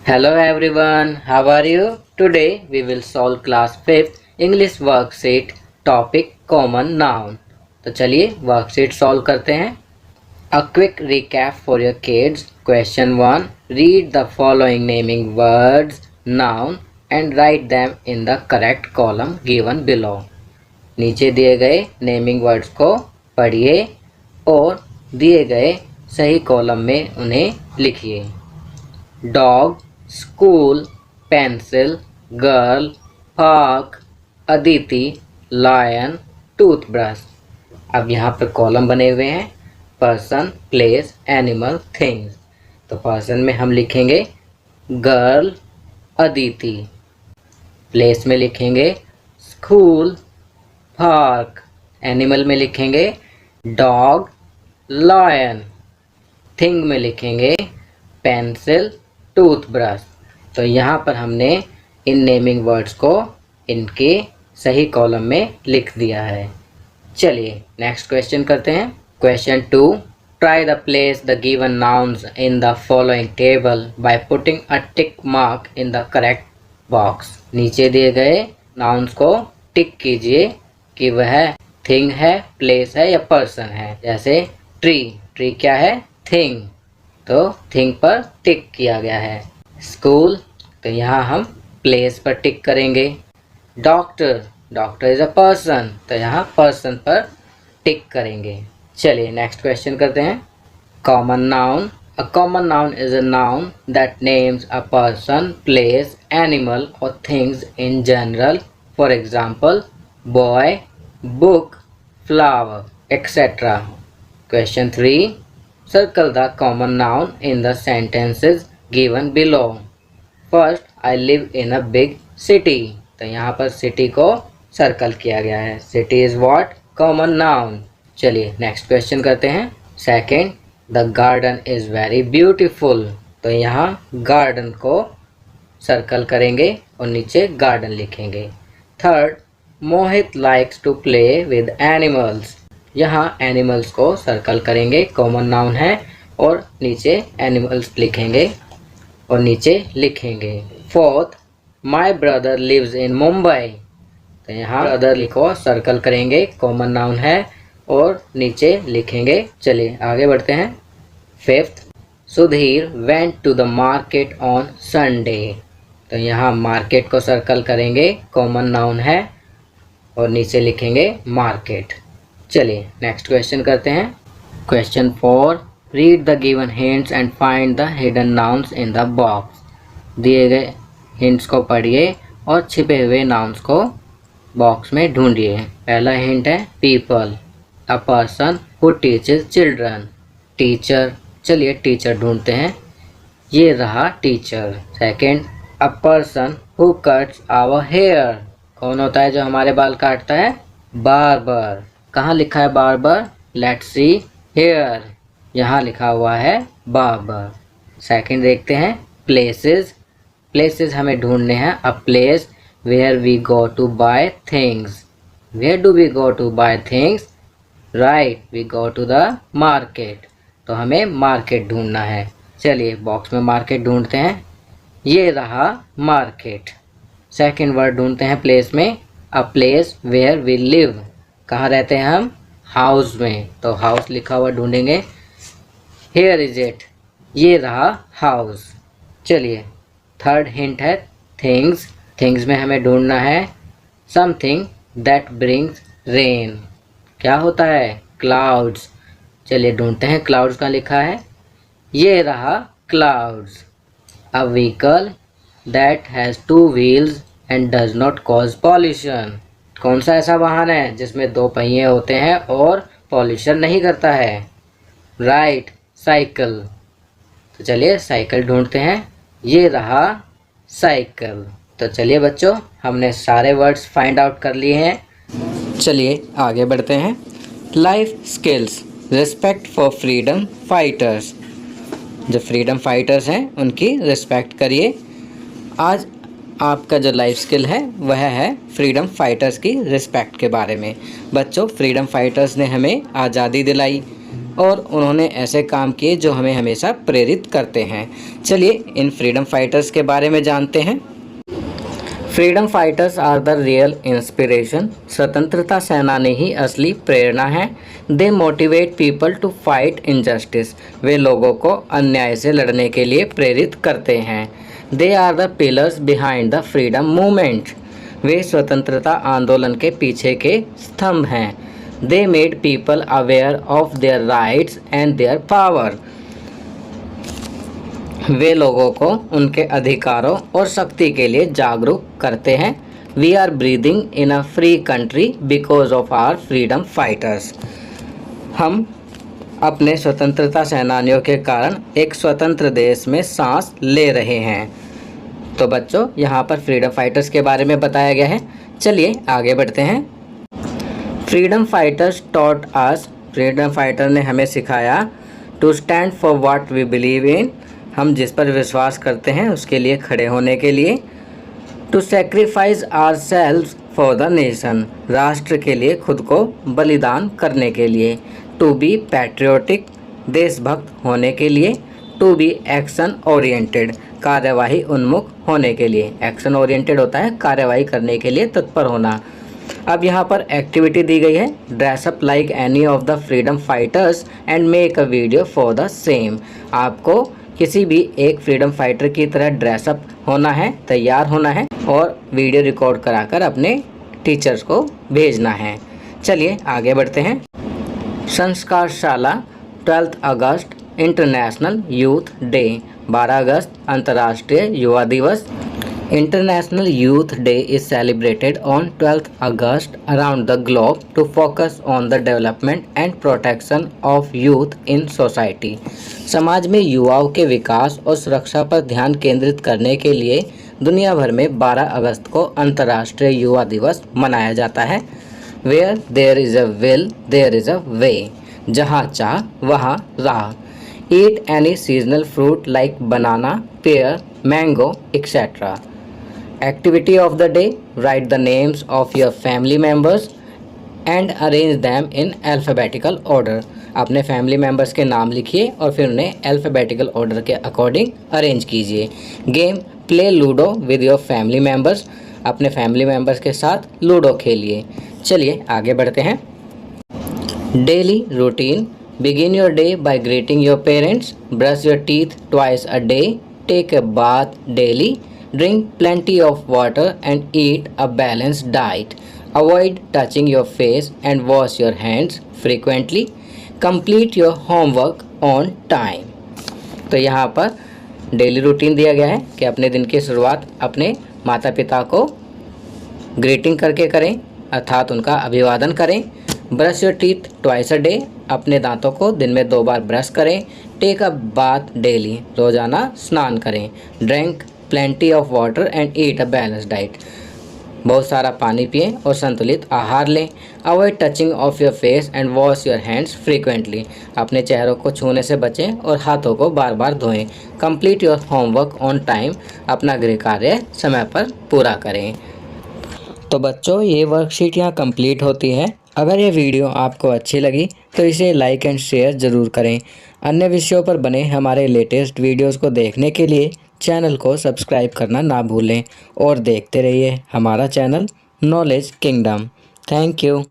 Hello everyone, how are you? Today we will solve class 5th English worksheet topic common noun. तो चलिए worksheet solve करते हैं. A quick recap for your kids. Question 1. Read the following naming words, noun and write them in the correct column given below. नीचे दिए गए naming words को पढ़िए और दिए गए सही कॉलम में उन्हें लिखिए. Dog, school, pencil, girl, park, Aditi, lion, toothbrush. अब यहाँ पे कॉलम बने हुए हैं पर्सन, प्लेस, एनिमल, थिंग्स. तो पर्सन में हम लिखेंगे गर्ल, अदिति. प्लेस में लिखेंगे स्कूल, पार्क. एनिमल में लिखेंगे डॉग, लायन. थिंग में लिखेंगे पेंसिल, टूथब्रश. तो यहाँ पर हमने इन नेमिंग वर्ड्स को इनके सही कॉलम में लिख दिया है. चलिए नेक्स्ट क्वेश्चन करते हैं. Question 2. Try the place the given nouns in the following table by putting a tick mark in the correct box. नीचे दिए गए नाउन्स को टिक कीजिए कि वह थिंग है, प्लेस है या पर्सन है. जैसे ट्री, ट्री क्या है? थिंग. तो थिंग पर टिक किया गया है. स्कूल, तो यहाँ हम प्लेस पर टिक करेंगे. Doctor, doctor is a person, तो यहाँ पर्सन पर टिक करेंगे. चलिए नेक्स्ट क्वेश्चन करते हैं. Common noun. A common noun is a noun that names a person, place, animal और things in general. For example boy, book, flower, etcetera. Question 3. Circle the common noun in the sentences given below. First, I live in a big city. तो यहाँ पर city को circle किया गया है. City is what? Common noun. चलिए next question करते हैं. Second, the garden is very beautiful. तो यहाँ garden को सर्कल करेंगे और नीचे garden लिखेंगे. Third, Mohit likes to play with animals. यहाँ एनिमल्स को सर्कल करेंगे, कॉमन नाउन है, और नीचे एनिमल्स लिखेंगे और नीचे लिखेंगे. Fourth, my brother lives in Mumbai. तो यहाँ ब्रदर लिखो, सर्कल करेंगे, कॉमन नाउन है और नीचे लिखेंगे. चलिए आगे बढ़ते हैं. Fifth, Sudhir went to the market on Sunday. तो यहाँ मार्केट को सर्कल करेंगे, कॉमन नाउन है और नीचे लिखेंगे मार्केट. चलिए नेक्स्ट क्वेश्चन करते हैं. Question 4. Read the given hints and find the hidden nouns in the box. दिए गए हिंट्स को पढ़िए और छिपे हुए नाउन्स को बॉक्स में ढूंढिए. पहला हिंट है people, a person who teaches children. Teacher, चलिए टीचर ढूंढते हैं. ये रहा teacher. Second, a person who cuts our hair. कौन होता है जो हमारे बाल काटता है? बार्बर. कहाँ लिखा है बार्बर? Let's see here. यहाँ लिखा हुआ है बार्बर. सेकंड देखते हैं प्लेसेस. प्लेसेस हमें ढूंढने हैं. A place where we go to buy things. Where do we go to buy things? Right, we go to the market. तो हमें मार्केट ढूंढना है. चलिए बॉक्स में मार्केट ढूंढते हैं. ये रहा मार्केट. सेकंड वर्ड ढूंढते हैं प्लेस में. A place where we live. कहाँ रहते हैं हम? हाउस में. तो हाउस लिखा हुआ ढूंढेंगे. Here is it. ये रहा हाउस. चलिए थर्ड हिंट है थिंग्स. थिंग्स में हमें ढूंढना है समथिंग दैट ब्रिंग्स रेन. क्या होता है? क्लाउड्स. चलिए ढूंढते हैं क्लाउड्स का लिखा है. ये रहा clouds. A vehicle that has 2 wheels and does not cause pollution. कौन सा ऐसा वाहन है जिसमें 2 पहिए होते हैं और पॉल्यूशन नहीं करता है? Right, cycle. तो चलिए साइकिल ढूंढते हैं. ये रहा साइकिल. तो चलिए बच्चों, हमने सारे वर्ड्स फाइंड आउट कर लिए हैं. चलिए आगे बढ़ते हैं. Life skills. Respect for freedom fighters. जो फ्रीडम फाइटर्स हैं उनकी रिस्पेक्ट करिए. आज आपका जो लाइफ स्किल है वह है फ्रीडम फाइटर्स की रिस्पेक्ट के बारे में. बच्चों, फ्रीडम फाइटर्स ने हमें आज़ादी दिलाई. और उन्होंने ऐसे काम किए जो हमें हमेशा प्रेरित करते हैं। चलिए इन फ्रीडम फाइटर्स के बारे में जानते हैं। Freedom fighters are the real inspiration. स्वतंत्रता सेनानी ही असली प्रेरणा है। They motivate people to fight injustice. वे लोगों को अन्याय से लड़ने के लिए प्रेरित करते हैं। They are the pillars behind the freedom movement. वे स्वतंत्रता आंदोलन के पीछे के स्तंभ हैं। They made people aware of their rights and their power. वे लोगों को उनके अधिकारों और शक्ति के लिए जागरूक करते हैं। We are breathing in a free country because of our freedom fighters. हम अपने स्वतंत्रता सेनानियों के कारण एक स्वतंत्र देश में सांस ले रहे हैं। तो बच्चों यहाँ पर फ्रीडम फाइटर्स के बारे में बताया गया है। चलिए आगे बढ़ते हैं। Freedom fighters taught us. Freedom fighter ने हमें सिखाया to stand for what we believe in. हम जिस पर विश्वास करते हैं उसके लिए खड़े होने के लिए। To sacrifice ourselves for the nation. राष्ट्र के लिए खुद को बलिदान करने के लिए। To be patriotic. देशभक्त होने के लिए। To be action oriented. कार्यवाही उन्मुख होने के लिए। एक्शन ओरिएंटेड होता है कार्यवाही करने के लिए तत्पर होना। अब यहाँ पर एक्टिविटी दी गई है। Dress up like any of the freedom fighters and make a video for the same. आपको किसी भी एक फ्रीडम फाइटर की तरह ड्रेसअप होना है, तैयार होना है और वीडियो रिकॉर्ड कराकर अपने टीचर्स को भेजना है। चलिए आगे बढ़ते हैं। संस्कारशाला 12 अगस्त इंटरनेशनल यूथ डे। 12 अगस्त अंतर्राष्ट्रीय युवा दिवस। International Youth Day is celebrated on 12th August around the globe to focus on the development and protection of youth in society. समाज में युवाओं के विकास और सुरक्षा पर ध्यान केंद्रित करने के लिए दुनिया भर में 12 अगस्त को अंतर्राष्ट्रीय युवा दिवस मनाया जाता है। Where there is a will, there is a way. जहाँ चाह वहाँ राह। Eat any seasonal fruit like banana, pear, mango, etc. Activity of the day: write the names of your family members and arrange them in alphabetical order. अपने family members के नाम लिखिए और फिर उन्हें अल्फ़ाबेटिकल ऑर्डर के अकॉर्डिंग अरेंज कीजिए। Game: play ludo with your family members. अपने फैमिली मेम्बर्स के साथ लूडो खेलिए। चलिए आगे बढ़ते हैं। Daily routine: begin your day by greeting your parents, brush your teeth twice a day, take a bath daily, drink plenty of water and eat a balanced diet, avoid touching your face and wash your hands frequently, complete your homework on time। तो यहाँ पर daily routine दिया गया है कि अपने दिन की शुरुआत अपने माता पिता को ग्रीटिंग करके करें, अर्थात उनका अभिवादन करें। Brush your teeth twice a day, अपने दांतों को दिन में 2 बार ब्रश करें। टेक अ बाथ डेली, रोज़ाना स्नान करें। Drink plenty of water and eat a balance diet, बहुत सारा पानी पिएं और संतुलित आहार लें। Avoid touching of your face and wash your hands frequently, अपने चेहरों को छूने से बचें और हाथों को बार बार धोएं। Complete your homework on time, अपना गृह कार्य समय पर पूरा करें। तो बच्चों ये वर्कशीट यहाँ कंप्लीट होती है। अगर ये वीडियो आपको अच्छी लगी तो इसे लाइक एंड शेयर ज़रूर करें। अन्य विषयों पर बने हमारे लेटेस्ट वीडियोस को देखने के लिए चैनल को सब्सक्राइब करना ना भूलें और देखते रहिए हमारा channel knowledge kingdom. Thank you.